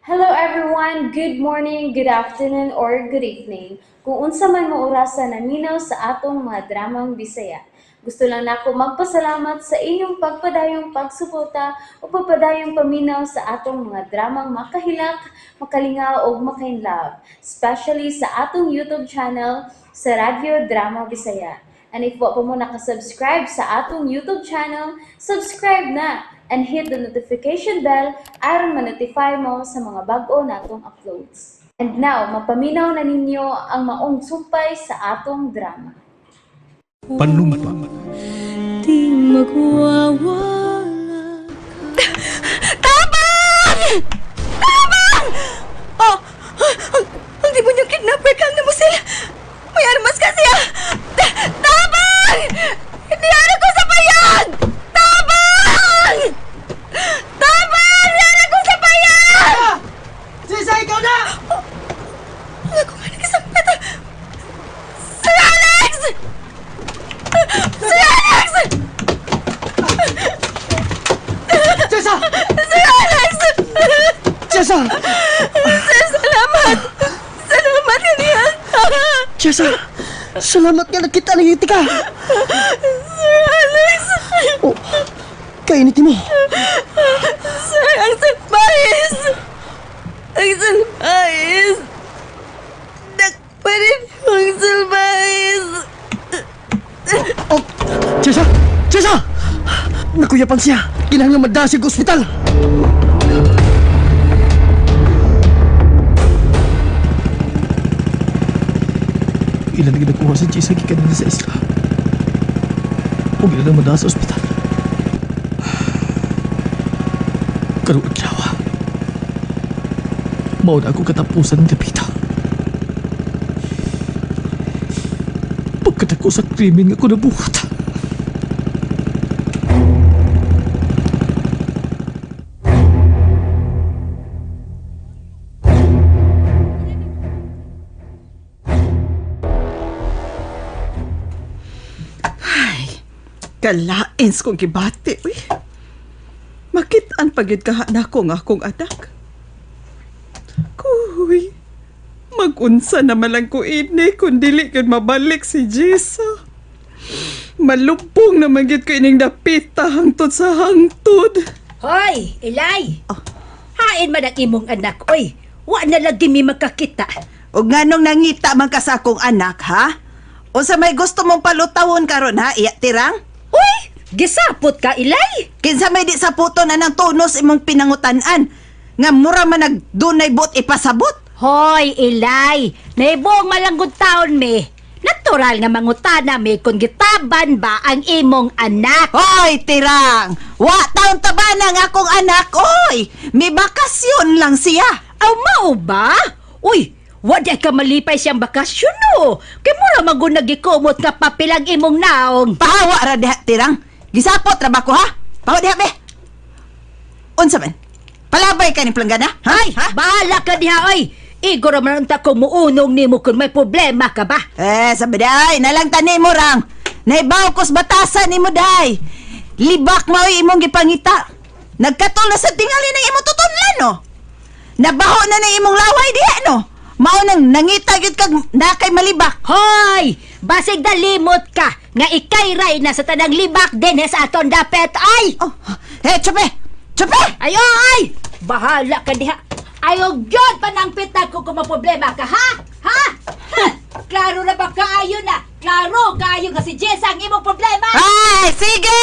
Hello everyone, good morning, good afternoon, or good evening. Kung unsa man mo orasan naminaw sa atong mga dramang Bisaya. Gusto lang nako magpasalamat sa inyong pagpadayong pagsuporta o pagpadayong paminaw sa atong mga dramang makahilak, makalingaw o makainlove, especially sa atong YouTube channel sa Radyo Drama Bisaya. And if wa pa mo nakasubscribe sa atong YouTube channel, subscribe na and hit the notification bell aron ma-notify mo sa mga bag-o natong uploads. And now, mapaminaw na ninyo ang maong sumpay sa atong drama. Panumpa. Di magwawala. Tabang! Tabang! Oh, ang demonyong kidnapper kang namusil. May armas ka siya. Tabang! Hindi ko sa bayan! Tabang! Tabang! Hindi ko sa bayan! Sisa, ikaw na! Ako nga nagisakit. Sir Alex! Sir Alex! Sisa! Sir Alex! Sisa! Sir, salamat! Salamat kaniya! Sisa! Salamat nga nakita ng yuti ka! Sir Alex! Oh, kainitin mo! Sir, ang salbahis! Ang salbahis! Nagparin ang salbahis! Oh, Sisa! Sisa! Nakuyapan siya! Kinahanglan madasig sa ospital! Ilan na ginakuha si Jessa gikan na sa isla. Huwag ilan na madasa sa ospital. Karong adlaw. Mao na ako katapusan ng kapita. Pagkat ako sa krimen nga ako nabuhat. Kalains kong gibati, uy. Makitaan pagid kaha na ko nga akong anak. Kuy, magunsa naman lang ko ini kung dili yun mabalik si Jessa. Malubong naman gid ko ining napita hangtod sa hangtod. Hoy, Ilay! Hain man ang imong anak, oy! Wa na lagi mi makakita. O nganong nangita man ka sa akong anak, ha? O sa may gusto mong palutawon karon ha, iya tirang? Uy! Gisapot ka, Ilay! Kinsa may di sa puto na ng tunos imong pinangutanan. Nga mura man nagdunay bot ipasabot. Hoy, Ilay! Naibong malanggod taon mi. Natural nga mangutana mi kung gitaban ba ang imong anak. Hoy, tirang! Wa taon tabanang akong anak, oy! May bakasyon lang siya. Aw, mao ba? Uy! Waday ka malipay siyang bakasyon, no? Kay mura magunagikumot nga papilang imong naong. Pahawa ra diha, tirang. Gisapot ra ba ko, ha? Pahawa diha, be. Unsa man? Palabay ka ni planggana? Ay, bahala ka diha, oy! Igor man ta ko muunong nimo kung may problema ka ba? Sabi day, nalang tani mo rang. Naibaw kos batasan ni mo day. Libak mo imong gipangita. Nagkatol na sa tingali ng imong tutunlan, no? Nabaho na ng imong laway diha, no? Mao nang nangita gyud kag nakay malibak. Hoy! Basig dalimot ka nga ikay ray na sa tanang libak din sa aton dapet. Ay! Oh, tsupe! Tsupe! Ayo, ay! Bahala ka diha. Ayaw gyud panangpit na ko kung maproblema ka, ha? Ha? Klaro na ba kaayo na? Klaro kaayo nga si Jessa ang imong problema? Ay, sige!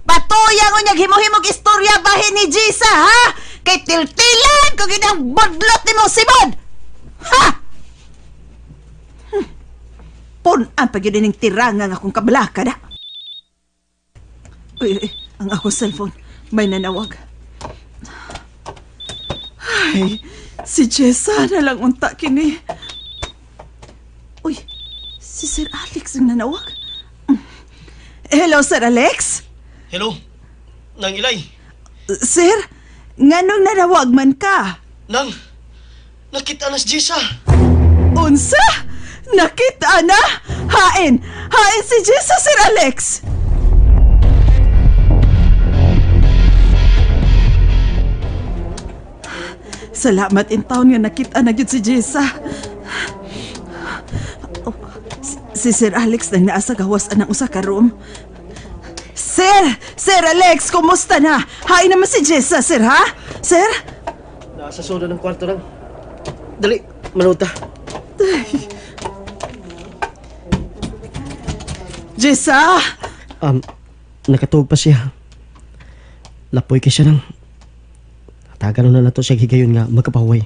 Patuyang unyag himo-himog istorya bahin ni Jisa, ha? Kay tiltilan ko ginang bodlot ni mong simod! Ha? Punan pa yun ng tirangang akong kabalaka na. Uy, ang akong cellphone. May nanawag. Ay, si Jessa na lang unta kini. Uy, si Sir Alex ang nanawag. Hello, Sir Alex? Hello? Nang Ilay? Sir, nganong nanawag man ka? Nang? Nakita na si Jessa. Unsa? Nakita na? Hain! Hain si Jessa, Sir Alex! Salamat in taon nga nakita na gyud si Jessa. Oh, si Sir Alex nang naa sa gawas anang usa ka room. Sir Alex, kumusta na? Hay naman si Jessa, sir, ha? Sir? Nasa soda ng kwarto lang. Dali, manuta. Jessa! Nakatuog pa siya. Lapoy kay siya nang. Tagal na nato siya higayon nga magkapahuway.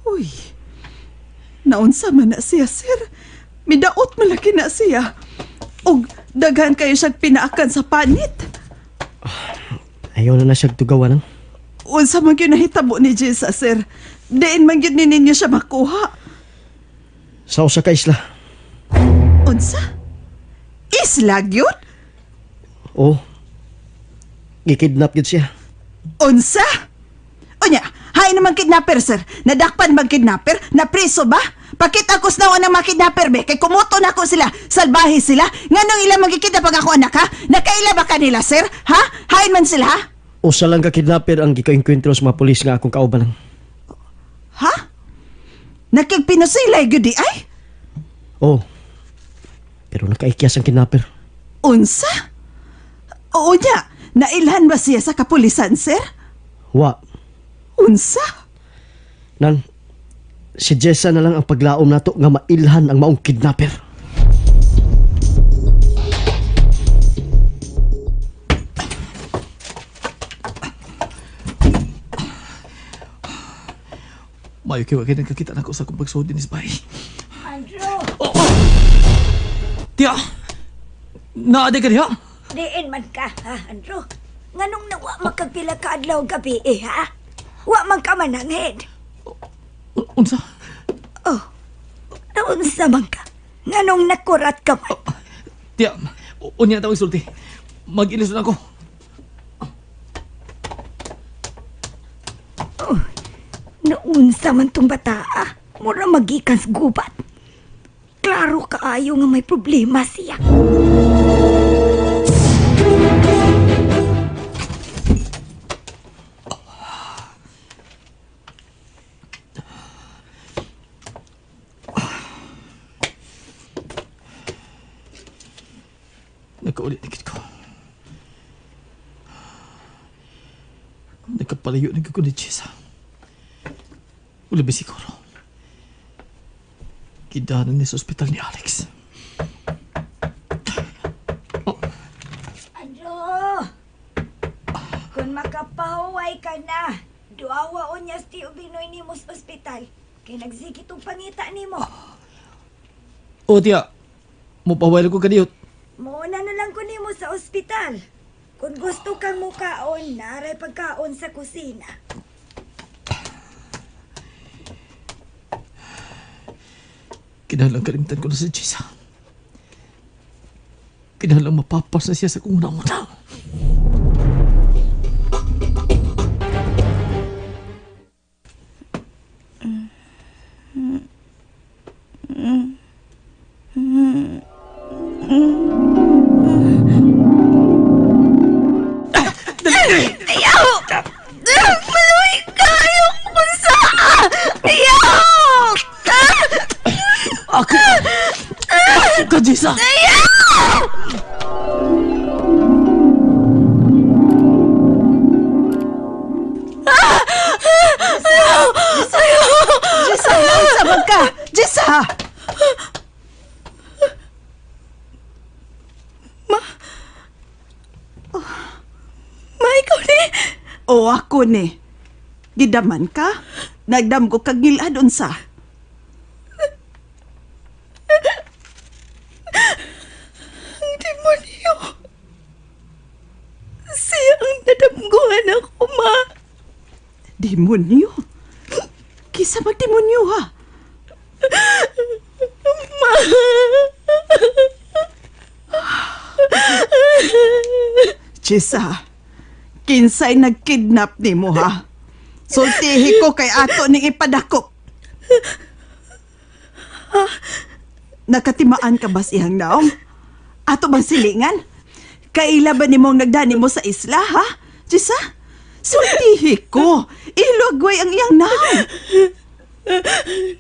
Uy, naunsa man na siya, sir. Midaot malaki na siya. Og daghan kayo siyang pinaakan sa panit. Ayaw na siya tugawan nang. Unsa man yun nahitabo ni Jessa, sir. Diin man yun ninyo siya makuha. Sa usa ka isla. Unsa? Isla yun? Oo. Gikidnap yun siya. Unsa? Unya, hay naman kidnapper, sir. Nadakpan bang kidnapper? Napriso ba? Pakita ko sa ng mga kidnapper, be. Kay kumuto na ko sila. Salbahe sila. Nganong ilang magkikidnap ang ako anak, ha? Nakaila ba kanila, sir? Ha? Hain man sila, ha? Usa lang ka kidnapper ang gikainkwentro sa mga pulis nga akong kauban nang. Ha? Nakigpinosilay gudi ay? Oo. Pero nakaikyas ang kidnapper. Unsa? Oo niya. Nailhan ba siya sa kapulisan, sir? Wa. Unsa? Nang, si Jessa na lang ang paglaom nato nga mailhan ang maong kidnapper. Mayo kayo kaya nagkakita na ko sa kong pagsuod din is bay. Andrew! Tiya! Naaday ka niya? Diin man ka, ha, Andrew? Nganong nawa magkagpila ka adlaw gabi, ha? Wa man ka mananghid. Unsa? Oh, naunsa man ka? Nganong nakurat ka man? Tiya, unya tawag sulti. Mag-ilis na ako. Naunsa man tong bata, mura magikan sa gubat. Klaro kaayo nga may problema siya. Nagkaulit nikit ko. Nagkapalayo na ko ni Jessa. Wala ba siguro? Kidanan niya sa ospital ni Alex. Andrew! Kung makapahuway ka na, duawa o niya ti ubinoy ni mo sa ospital. Kay nagsigit ang pangita ni mo. O tiya, mupawala ko kaniyot. Muna na lang ko ni mo sa ospital. Kung gusto kang mukaon, naray pagkaon sa kusina. Kinahalang kalimtan ko na si Jessa. Kinahalang mapapas na siya sa kung unang-una. Ayaw! Maluwi ka! Ayaw kung saan! Ayaw! Ako ka, Jessa! Jessa, naunsa man ka? Jessa! Ikaw ni! O ako ni. Gidaman ka? Nagdam ko kag ngilad unsa. Ang demonyo! Siya ang nadamguhan ako, ma! Demonyo? Kisa magdemonyo, ha? Ma! Jessa, kinsay nagkidnap ni mo, ha? Sultihi ko kay ato ning ipadakop. Nakatimaan ka ba siyang naong? Ato bang silingan? Kaila ba nimong nagdani mo sa isla, ha? Jessa, Sultihi ko. Ilugway ang iyang naong.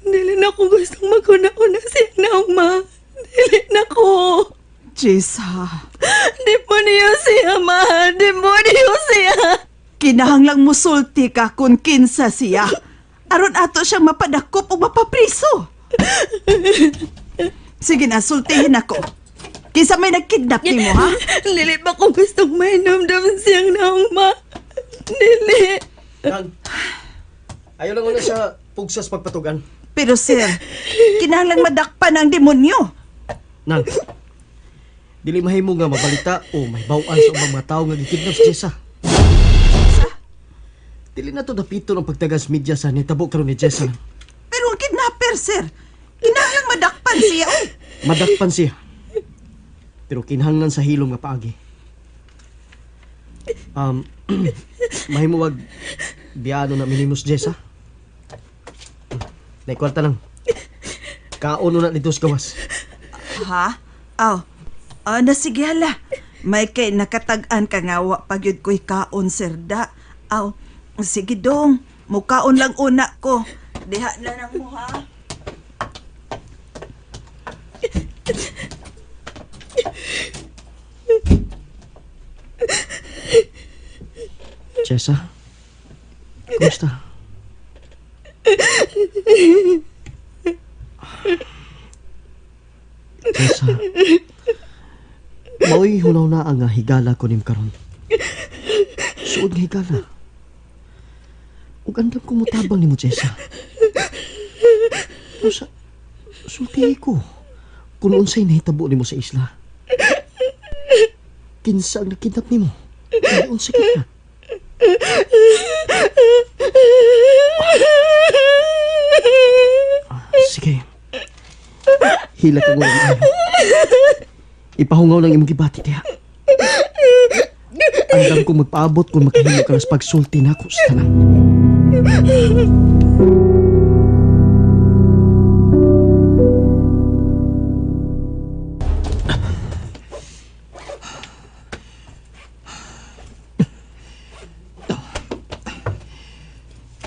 Dili na ko gustong maguna-una siya naong ma. Dili na ko. Jessa, Di po niyo siya, ma. Di po niyo siya. kinahanglang musulti ka kung kinsa siya. Aron ato siyang mapadakop o mapapriso. Sige na, sultihin ako. Kinsa may nagkidnap ni mo, ha? Dili pa ko gustong mainamdam siyang naong ma. Dili. Nang, ayaw lang una siya pugsas pagpatugan. Pero sir, kinahanglang madakpan ang demonyo. Nang, dili mahimo nga mabalita o may bawaan sa ubang mga tao nga gikidnap si Jessa. Dili na to napito ng pagtagas media sa nitabo karon ni Jessa. Pero ang kidnapper, sir, kinahanglang madakpan siya. Oy. Madakpan siya. Pero kinahanglan sa hilom nga paagi. Mahimo wag biyano na minimos Jessa. Naikwarta lang. Kaon na dito sa gawas. Ha? Aw, nasige hala. May kay nakatag-an ka nga wa pagyud ko'y kaon, sir da. Aw, sige dong, mukaon lang una ko. Diha na lang mo, ha? Jessa, kumusta? Jessa, mao'y hunaw na ang higala ko nim karon. Suod nga higala. Ug andam ko mutabang nimo Jessa. Sa sulti ko kung unsay nahitabo nimo sa isla. Kinsa ang nakidnap nimo? Unsa ka? Sige. Hila ka mo lang. Ipahungaw lang imong gibati diha. Andam ko magpaabot kung makahimo ka sa pagsulti nako sa tanan.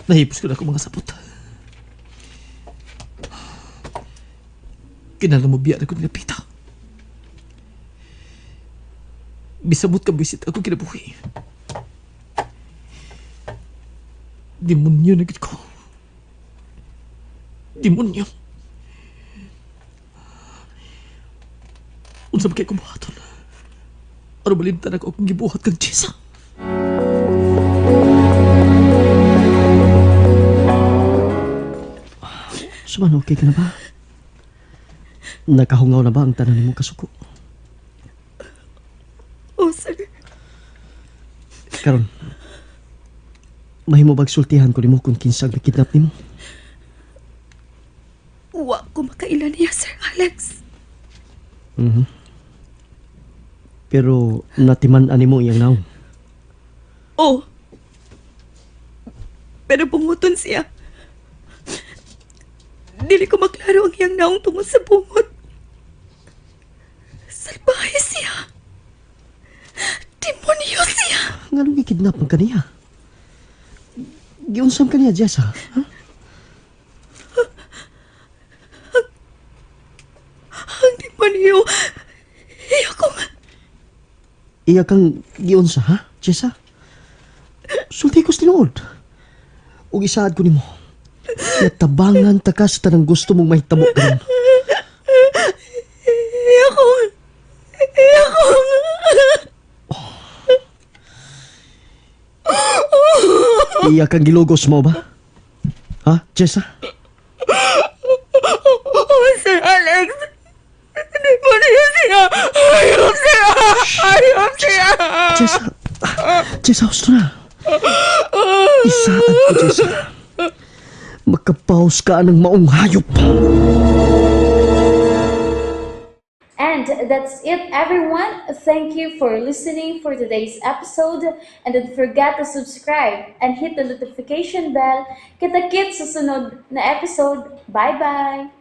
Nahipos ko na ako mga sapot. Kinala mo biya na ko nilapita. Bisamot ka bisit ako kinabuhi. Demonyo na gid ko. Demonyo. Unsa ba kay kumuhaton? Ano malintan ako kung gibuhat kang Jessa? Suman, okay ka na ba? Nakahungaw na ba ang tanan mong kasuko? Oh, sir. Karon, mahimo bag sultihan ko nimo kung kinsang nakidnap nimo? Wa ko makailan niya, Sir Alex. Pero natiman-an nimo iyang naong. Oh. Pero bunguton siya. Dili ko maklaro ang iyang naong tungod sa bungot. Salbahe siya. Demonyo siya. Nganong gikidnap man kaniya? Giunsam kaniya, Jessa? Ha? Ang demonyo. Iya ko nga. Iya kang giunsa, ha, Jessa? Sulti ko tinuod. Ug isaad ko nimo. Natabangan ta ka sa tanang gusto mong mahitabo karon. Iya ko. Iya ko. Iya kang gilugos mo ba? Ha, Jessa? Oh, Sir Alex. Demonyo siya. Ayaw siya. Ayaw siya. Jessa, Jessa, gusto na. Isaad ko, Jessa. Makapaus ka ng maong hayop. And that's it, everyone. Thank you for listening for today's episode. And don't forget to subscribe and hit the notification bell. Kita-kits sa sunod na episode. Bye-bye!